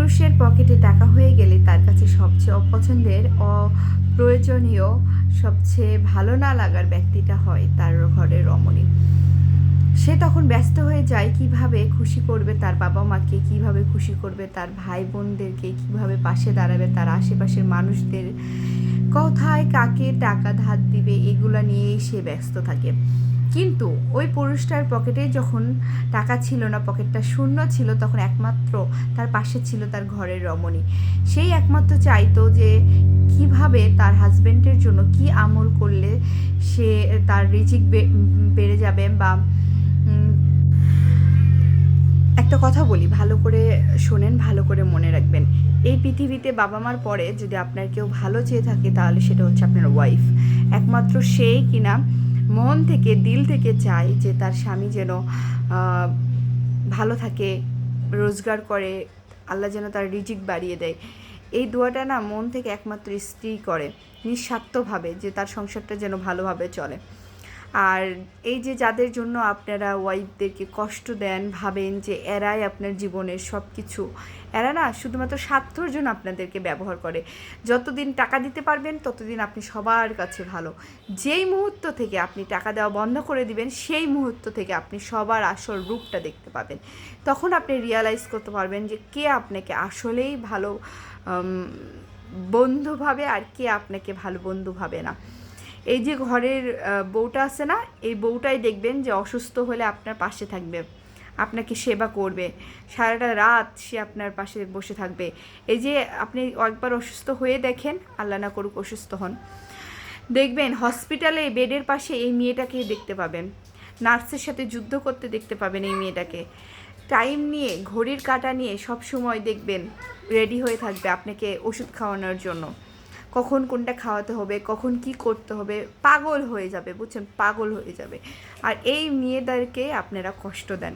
পুরুষের পকেটে টাকা হয়ে গেলে তার কাছে সবচেয়ে অপছন্দের, অপ্রয়োজনীয়, সবচেয়ে ভালো না লাগার ব্যক্তিটা হয় তার ঘরের রমণী। সে তখন ব্যস্ত হয়ে যায় কিভাবে খুশি করবে তার বাবা মাকে, কিভাবে খুশি করবে তার ভাই বোনদেরকে, কিভাবে পাশে দাঁড়াবে তার আশেপাশের মানুষদের, কোথায় কাকে টাকা ধার দিবে, এগুলো নিয়েই সে ব্যস্ত থাকে। কিন্তু ওই পুরুষটার পকেটে যখন টাকা ছিল না, পকেটটা শূন্য ছিল, তখন একমাত্র তার পাশে ছিল তার ঘরের রমণী। সেই একমাত্র চাইতো যে কিভাবে তার হাজবেন্ডের জন্য কি আমল করলে সে তার রিজিক বেড়ে যাবে। বা একটা কথা বলি, ভালো করে শোনেন, ভালো করে মনে রাখবেন, এই পৃথিবীতে বাবা মার পরে যদি আপনার কেউ ভালো চেয়ে থাকে তাহলে সেটা হচ্ছে আপনার ওয়াইফ। একমাত্র সেই কিনা মন থেকে, দিল থেকে চায় যে তার স্বামী যেন ভালো থাকে, রোজগার করে, আল্লাহ যেন তার রিজিক বাড়িয়ে দেয়। এই দোয়াটা না মন থেকে একমাত্র স্ত্রী করে, নিঃস্বার্থভাবে, যে তার সংসারটা যেন ভালোভাবে চলে। আর এই যে যাদের জন্য আপনারা ওয়াইফদেরকে কষ্ট দেন, ভাবেন যে এরাই আপনার জীবনের সব কিছু, এরা না শুধুমাত্র স্বার্থর জন্য আপনাদেরকে ব্যবহার করে। যতদিন টাকা দিতে পারবেন ততদিন আপনি সবার কাছে ভালো। যেই মুহূর্ত থেকে আপনি টাকা দেওয়া বন্ধ করে দিবেন, সেই মুহূর্ত থেকে আপনি সবার আসল রূপটা দেখতে পাবেন। তখন আপনি রিয়ালাইজ করতে পারবেন যে কে আপনাকে আসলেই ভালো বন্ধু ভাবে আর কে আপনাকে ভালো বন্ধু ভাবে না। এই যে ঘরের বউটা আছে না, এই বউটাই দেখবেন যে অসুস্থ হলে আপনার পাশে থাকবে, আপনাকে সেবা করবে, সারাটা রাত সে আপনার পাশে বসে থাকবে। এই যে আপনি একবার অসুস্থ হয়ে দেখেন, আল্লাহ না করুক অসুস্থ হন, দেখবেন হসপিটালে বেডের পাশে এই মেয়েটাকে দেখতে পাবেন, নার্সের সাথে যুদ্ধ করতে দেখতে পাবেন এই মেয়েটাকে। টাইম নিয়ে, ঘড়ির কাঁটা নিয়ে সব সময় দেখবেন রেডি হয়ে থাকবে আপনাকে ওষুধ খাওয়ানোর জন্য। কখন কোনটা খাওয়াতে হবে, কখন কি করতে হবে, পাগল হয়ে যাবে, বুঝছেন, পাগল হয়ে যাবে। আর এই মেয়েদেরকে আপনারা কষ্ট দেন।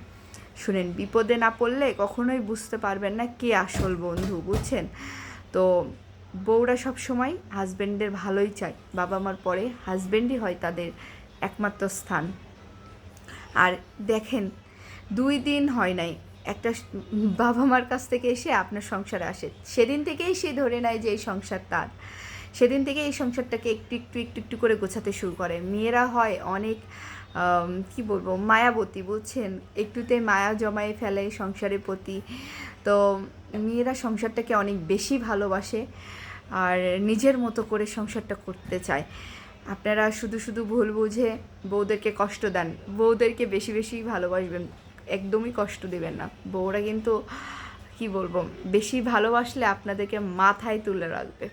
শুনেন, বিপদে না পড়লে কখনোই বুঝতে পারবেন না কে আসল বন্ধু, বুঝছেন। তো বউরা সব সময় হাজব্যান্ডের ভালোই চায়, বাবা মার পরে হাজব্যান্ডই হয় তাদের একমাত্র স্থান। আর দেখেন, 2 দিন হয় নাই একটা বাবা মার কাছ থেকে এসে আপনার সংসারে আসে, সেদিন থেকেই সে ধরে নেয় যে এই সংসার তার। সেদিন থেকে এই সংসারটাকে একটু একটু একটু একটু করে গোছাতে শুরু করে। মেয়েরা হয় অনেক কি বলবো, মায়াবতী, বুঝছেন, একটুতে মায়া জমায়ে ফেলে সংসারের প্রতি। তো মেয়েরা সংসারটাকে অনেক বেশি ভালোবাসে আর নিজের মতো করে সংসারটা করতে চায়। আপনারা শুধু শুধু ভুল বুঝে বউদেরকে কষ্ট দেন, বউদেরকে বেশি বেশি ভালোবাসবেন, একদমই কষ্ট দেবেন না। বউরা কিন্তু কি বলবো, বেশি ভালোবাসলে আপনাদেরকে মাথায় তুলে রাখবে।